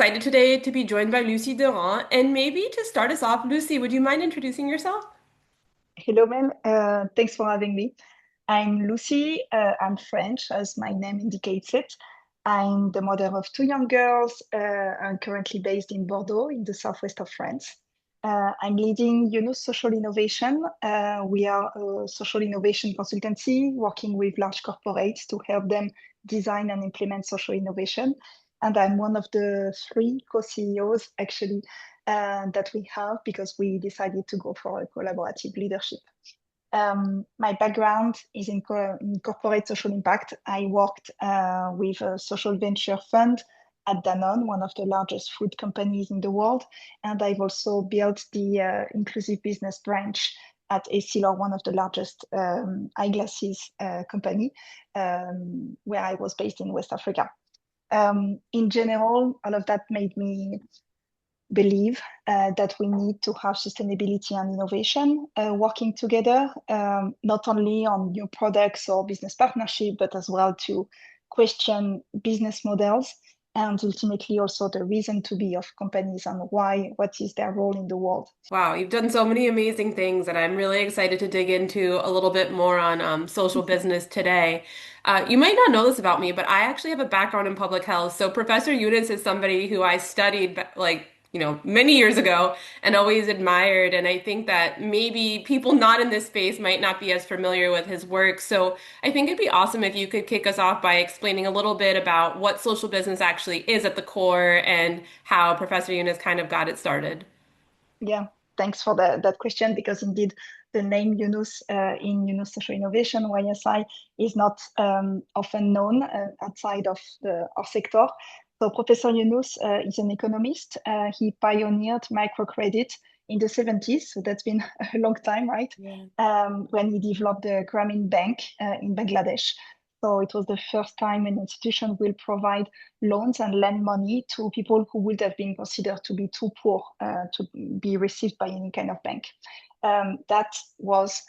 excited today to be joined by Lucie Durand. And maybe to start us off, Lucie, would you mind introducing yourself? Hello, Mel. Thanks for having me. I'm Lucie. I'm French, as my name indicates it. I'm the mother of two young girls. I'm currently based in Bordeaux, in the southwest of France. I'm leading Yunus Social Innovation. We are a social innovation consultancy working with large corporates to help them design and implement social innovation. And I'm one of the three co-CEOs, actually, that we have because we decided to go for a collaborative leadership. My background is in corporate social impact. I worked with a social venture fund at Danone, one of the largest food companies in the world. And I've also built the inclusive business branch at Essilor, one of the largest eyeglasses company, where I was based in West Africa. In general, all of that made me believe that we need to have sustainability and innovation working together, not only on new products or business partnership, but as well to question business models and ultimately also the reason to be of companies and why, what is their role in the world. Wow, you've done so many amazing things, and I'm really excited to dig into a little bit more on social business today. You might not know this about me, but I actually have a background in public health. So Professor Yunus is somebody who I studied many years ago and always admired. And I think that maybe people not in this space might not be as familiar with his work. So I think it'd be awesome if you could kick us off by explaining a little bit about what social business actually is at the core and how Professor Yunus kind of got it started. Yeah, thanks for that question because indeed the name Yunus in Yunus Social Innovation, YSI, is not often known outside of our sector. So Professor Yunus is an economist. He pioneered microcredit in the 70s, so that's been a long time, right? Yeah. When he developed the Grameen Bank in Bangladesh. So it was the first time an institution will provide loans and lend money to people who would have been considered to be too poor to be received by any kind of bank. That was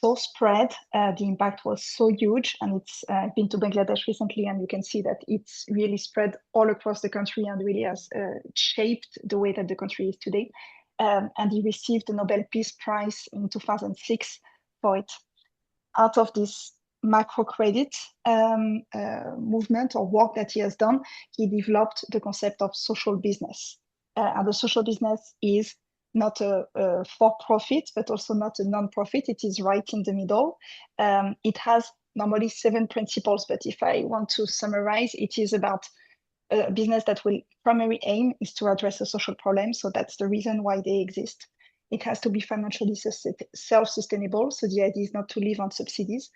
so spread, the impact was so huge, and it's been to Bangladesh recently, and you can see that it's really spread all across the country and really has shaped the way that the country is today. And he received the Nobel Peace Prize in 2006 for it. Out of this macro credit movement or work that he has done, he developed the concept of social business. And the social business is not a for-profit, but also not a non-profit. It is right in the middle. It has normally 7 principles, but if I want to summarize, it is about a business that will primary aim is to address a social problem. So that's the reason why they exist. It has to be financially self-sustainable. So the idea is not to live on subsidies,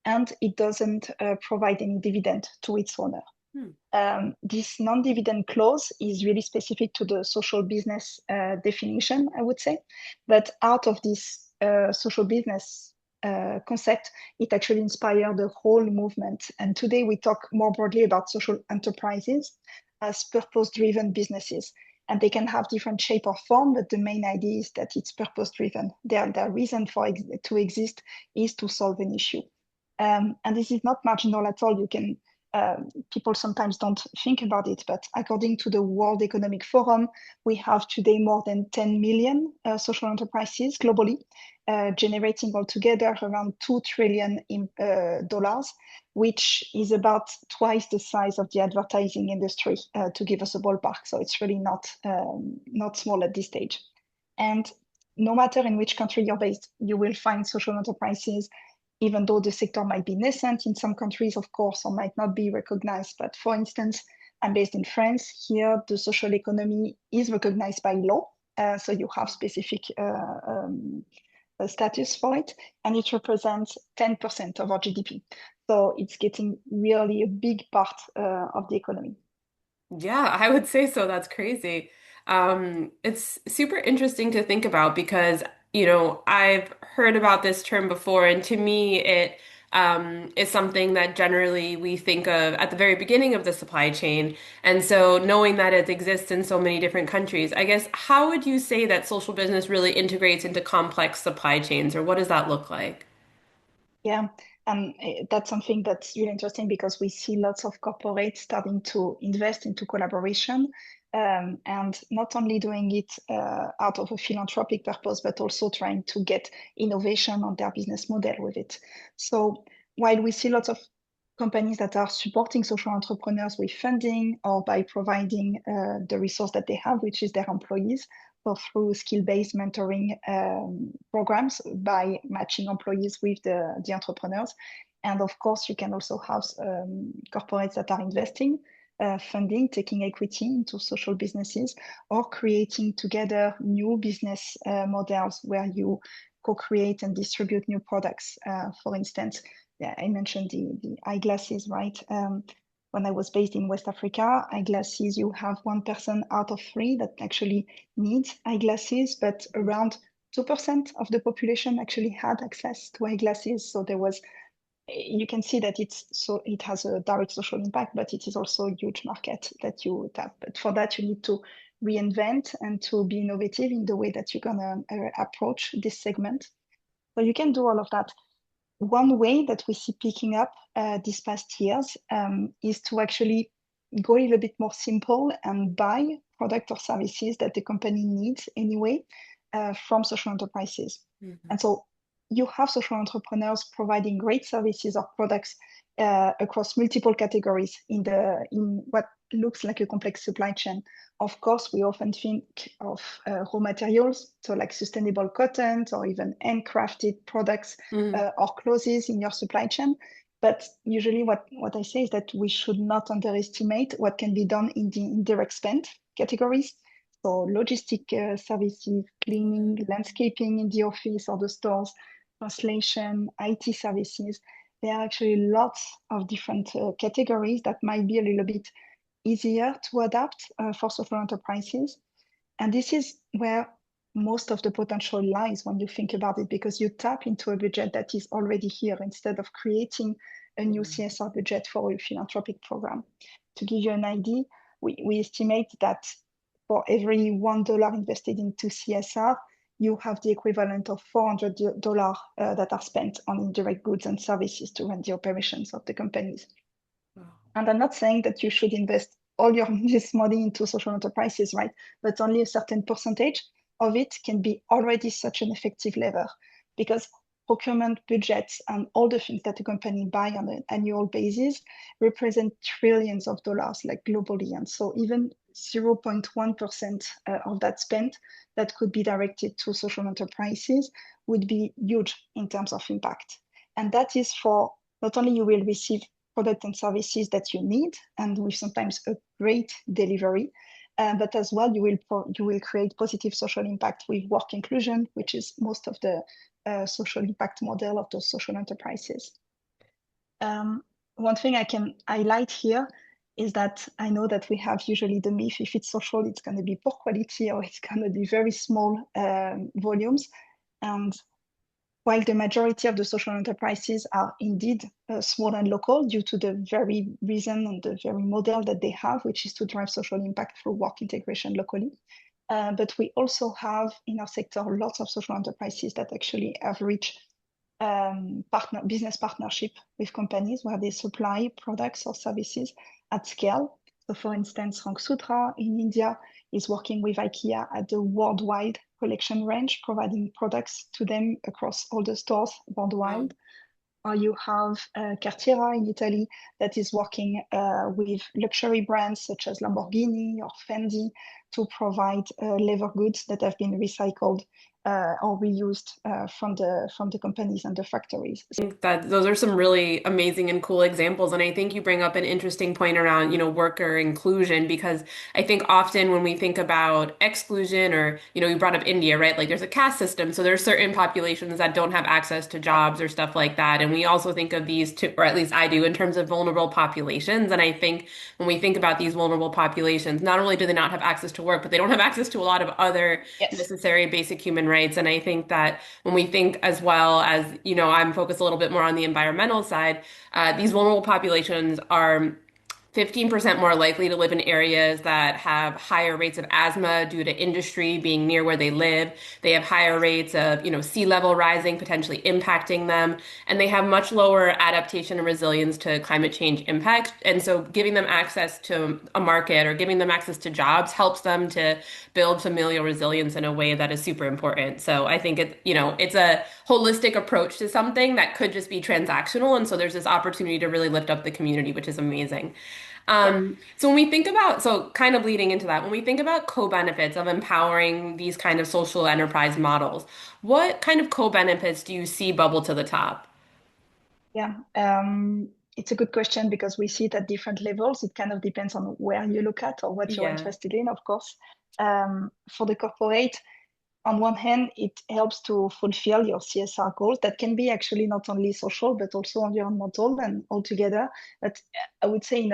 and it doesn't provide any dividend to its owner. Hmm. This non-dividend clause is really specific to the social business definition, I would say. But out of this social business concept, it actually inspired the whole movement. And today we talk more broadly about social enterprises as purpose-driven businesses. And they can have different shape or form, but the main idea is that it's purpose-driven. Their reason to exist is to solve an issue. And this is not marginal at all. You can people sometimes don't think about it, but according to the World Economic Forum, we have today more than 10 million social enterprises globally, generating altogether around $2 trillion dollars, which is about twice the size of the advertising industry, to give us a ballpark. So it's really not small at this stage. And no matter in which country you're based, you will find social enterprises, even though the sector might be nascent in some countries, of course, or might not be recognized. But for instance, I'm based in France. Here, the social economy is recognized by law. So you have specific status for it, and it represents 10% of our GDP. So it's getting really a big part of the economy. Yeah, I would say so. That's crazy. It's super interesting to think about because, I've heard about this term before, and to me, it is something that generally we think of at the very beginning of the supply chain. And so, knowing that it exists in so many different countries, I guess, how would you say that social business really integrates into complex supply chains, or what does that look like? Yeah, and that's something that's really interesting because we see lots of corporates starting to invest into collaboration. and not only doing it out of a philanthropic purpose, but also trying to get innovation on their business model with it. So while we see lots of companies that are supporting social entrepreneurs with funding or by providing the resource that they have, which is their employees, or through skill-based mentoring programs by matching employees with the entrepreneurs. And of course, you can also have corporates that are investing funding, taking equity into social businesses, or creating together new business models where you co-create and distribute new products. For instance, yeah, I mentioned the eyeglasses, right? When I was based in West Africa, eyeglasses, you have 1 person out of 3 that actually needs eyeglasses, but around 2% of the population actually had access to eyeglasses. So there was, you can see that it has a direct social impact, but it is also a huge market that you tap. But for that, you need to reinvent and to be innovative in the way that you're gonna approach this segment. So you can do all of that. One way that we see picking up these past years is to actually go a little bit more simple and buy product or services that the company needs anyway from social enterprises. Mhm. And so you have social entrepreneurs providing great services or products across multiple categories in what looks like a complex supply chain. Of course, we often think of raw materials, so like sustainable cotton or even handcrafted products Mhm. or clauses in your supply chain. But usually what I say is that we should not underestimate what can be done in the indirect spend categories. So logistic services, cleaning, landscaping in the office or the stores, translation, IT services. There are actually lots of different categories that might be a little bit easier to adapt for social enterprises. And this is where most of the potential lies when you think about it, because you tap into a budget that is already here instead of creating a new CSR budget for a philanthropic program. To give you an idea, we estimate that for every $1 invested into CSR, you have the equivalent of $400 that are spent on indirect goods and services to run the operations of the companies. Wow. And I'm not saying that you should invest all your this money into social enterprises, right? But only a certain percentage of it can be already such an effective lever, because procurement budgets and all the things that a company buy on an annual basis represent trillions of dollars, like globally. And so even 0.1% of that spend that could be directed to social enterprises would be huge in terms of impact. And that is for not only you will receive product and services that you need, and with sometimes a great delivery. But as well, you will create positive social impact with work inclusion, which is most of the social impact model of those social enterprises. Um, One thing I can highlight here is that I know that we have usually the myth, if it's social, it's going to be poor quality or it's going to be very small volumes. And while the majority of the social enterprises are indeed small and local due to the very reason and the very model that they have, which is to drive social impact through work integration locally. But we also have in our sector lots of social enterprises that actually have reached business partnership with companies where they supply products or services at scale. So for instance, Rank Sutra in India is working with IKEA at the worldwide collection range, providing products to them across all the stores Wow. worldwide. Or you have Cartiera in Italy that is working with luxury brands such as Lamborghini or Fendi to provide leather goods that have been recycled or reused from the companies and the factories. Think that those are some really amazing and cool examples. And I think you bring up an interesting point around, worker inclusion, because I think often when we think about exclusion or, you brought up India, right? Like there's a caste system. So there's certain populations that don't have access to jobs or stuff like that. And we also think of these two, or at least I do, in terms of vulnerable populations. And I think when we think about these vulnerable populations, not only do they not have access to work, but they don't have access to a lot of other Yes. necessary basic human rights. And I think that when we think as well as, I'm focused a little bit more on the environmental side, these vulnerable populations are 15% more likely to live in areas that have higher rates of asthma due to industry being near where they live. They have higher rates of, sea level rising, potentially impacting them, and they have much lower adaptation and resilience to climate change impact. And so giving them access to a market or giving them access to jobs helps them to build familial resilience in a way that is super important. So I think it's a holistic approach to something that could just be transactional. And so there's this opportunity to really lift up the community, which is amazing. Yeah. So when we think about, so kind of leading into that, when we think about co-benefits of empowering these kind of social enterprise models, what kind of co-benefits do you see bubble to the top? Yeah, it's a good question because we see it at different levels. It kind of depends on where you look at or what you're Yeah. interested in, of course. For the corporate, on one hand, it helps to fulfill your CSR goals. That can be actually not only social, but also environmental and altogether. But I would say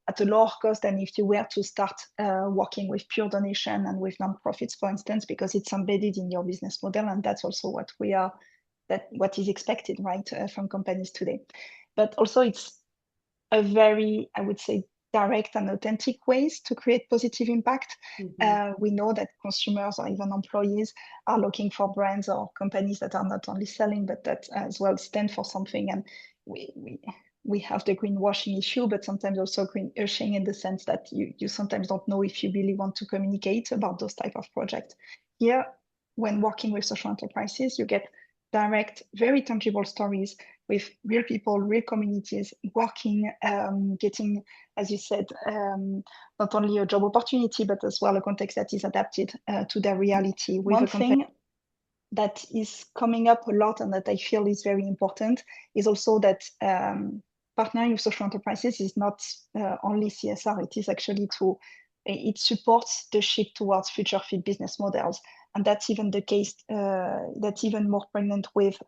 at a lower cost than if you were to start working with pure donation and with nonprofits, for instance, because it's embedded in your business model. And that's also what is expected, right, from companies today. But also it's a very, I would say, direct and authentic ways to create positive impact. Mhm. We know that consumers or even employees are looking for brands or companies that are not only selling, but that as well stand for something. And we, we, we have the greenwashing issue, but sometimes also greenwashing in the sense that you sometimes don't know if you really want to communicate about those type of projects. Here, when working with social enterprises, you get direct, very tangible stories with real people, real communities working, getting, as you said, not only a job opportunity, but as well a context that is adapted to their reality with one a company. Thing that is coming up a lot and that I feel is very important is also that partnering with social enterprises is not only CSR, it is actually it supports the shift towards future fit business models. And that's even the case, that's even more pregnant with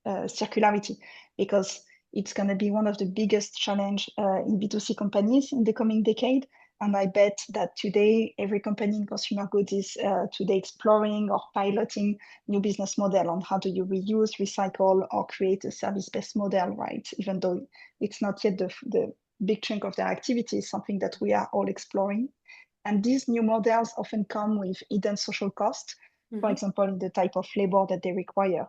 circularity, because it's going to be one of the biggest challenge in B2C companies in the coming decade. And I bet that today, every company in consumer goods is today exploring or piloting new business model on how do you reuse, recycle, or create a service-based model, right? Even though it's not yet the big chunk of their activity, is something that we are all exploring. And these new models often come with hidden social costs, for Mhm. example, in the type of labor that they require.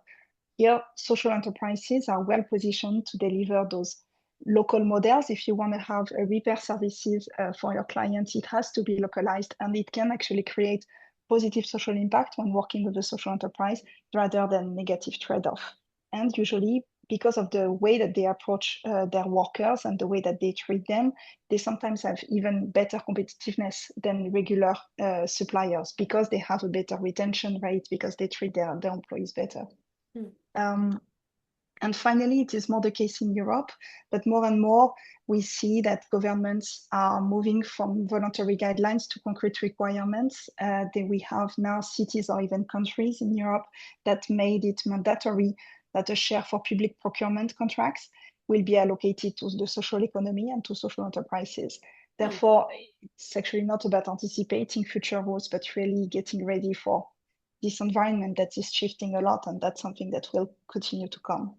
Here, social enterprises are well positioned to deliver those local models. If you want to have a repair services for your clients, it has to be localized, and it can actually create positive social impact when working with a social enterprise rather than negative trade-off. And usually, because of the way that they approach their workers and the way that they treat them, they sometimes have even better competitiveness than regular suppliers because they have a better retention rate, because they treat their employees better. Mhm. Um, and finally, it is more the case in Europe, but more and more we see that governments are moving from voluntary guidelines to concrete requirements. We have now cities or even countries in Europe that made it mandatory that a share for public procurement contracts will be allocated to the social economy and to social enterprises. Hmm. Therefore, it's actually not about anticipating future rules, but really getting ready for this environment that is shifting a lot, and that's something that will continue to come.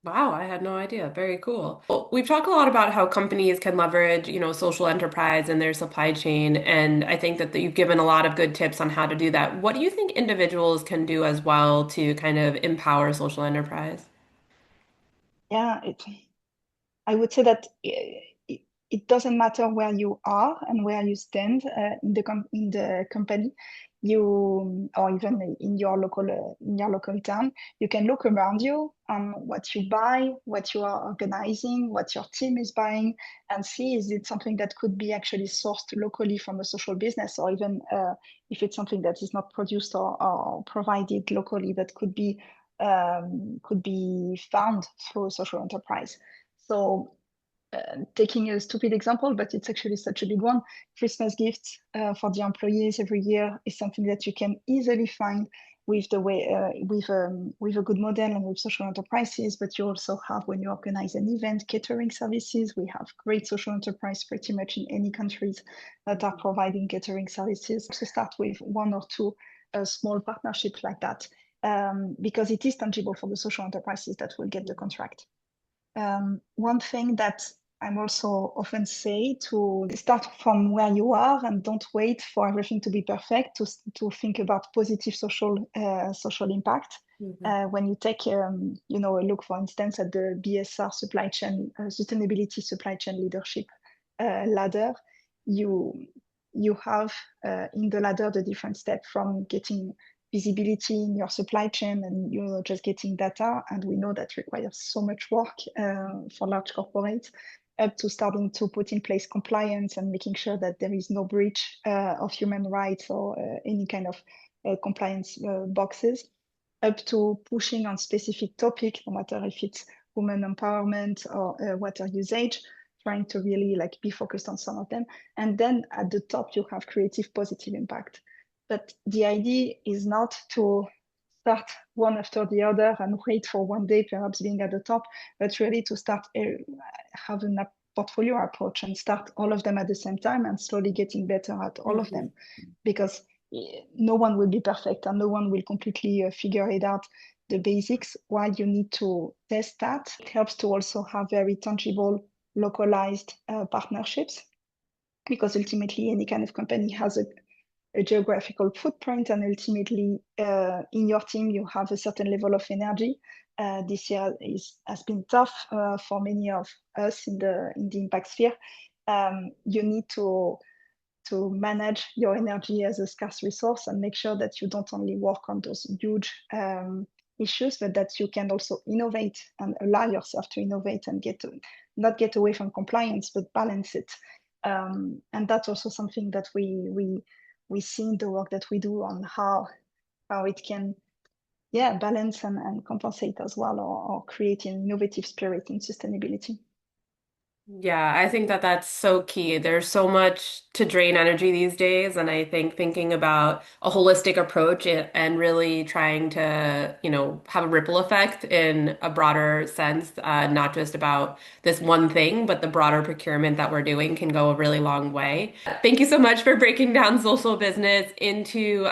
Wow, I had no idea. Very cool. Well, we've talked a lot about how companies can leverage, social enterprise in their supply chain, and I think that you've given a lot of good tips on how to do that. What do you think individuals can do as well to kind of empower social enterprise? Yeah, I would say that it doesn't matter where you are and where you stand in the company, you or even in your local town. You can look around you on what you buy, what you are organizing, what your team is buying, and see is it something that could be actually sourced locally from a social business, or even if it's something that is not produced or provided locally, but could be found through a social enterprise. So, taking a stupid example, but it's actually such a big one, Christmas gifts for the employees every year is something that you can easily find with the way with a good model and with social enterprises. But you also have, when you organize an event, catering services. We have great social enterprise pretty much in any countries that are providing catering services. So start with one or two small partnerships like that, because it is tangible for the social enterprises that will get the contract. One thing that I'm also often say to start from where you are and don't wait for everything to be perfect to think about positive social impact. Mhm. When you take a look, for instance, at the BSR supply chain sustainability supply chain leadership ladder, you you have in the ladder the different steps from getting visibility in your supply chain and just getting data, and we know that requires so much work for large corporates, up to starting to put in place compliance and making sure that there is no breach of human rights or any kind of compliance boxes, up to pushing on specific topic, no matter if it's women empowerment or water usage, trying to really like be focused on some of them. And then at the top, you have creative positive impact. But the idea is not to start one after the other and wait for one day perhaps being at the top, but really to start having a portfolio approach and start all of them at the same time and slowly getting better at all of Mhm. them. Because no one will be perfect and no one will completely figure it out the basics. Why you need to test that. It helps to also have very tangible, localized partnerships, because ultimately any kind of company has a geographical footprint, and ultimately in your team you have a certain level of energy. This year has been tough for many of us in the impact sphere. You need to manage your energy as a scarce resource and make sure that you don't only work on those huge issues, but that you can also innovate and allow yourself to innovate and not get away from compliance, but balance it. And that's also something that we see in the work that we do on how it can, yeah, balance and compensate as well, or create an innovative spirit in sustainability. Yeah, I think that that's so key. There's so much to drain energy these days, and I think thinking about a holistic approach and really trying to, have a ripple effect in a broader sense, not just about this one thing, but the broader procurement that we're doing can go a really long way. Thank you so much for breaking down social business into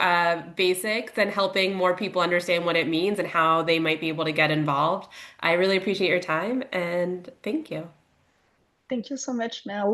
basics and helping more people understand what it means and how they might be able to get involved. I really appreciate your time, and thank you. Thank you so much, Mel.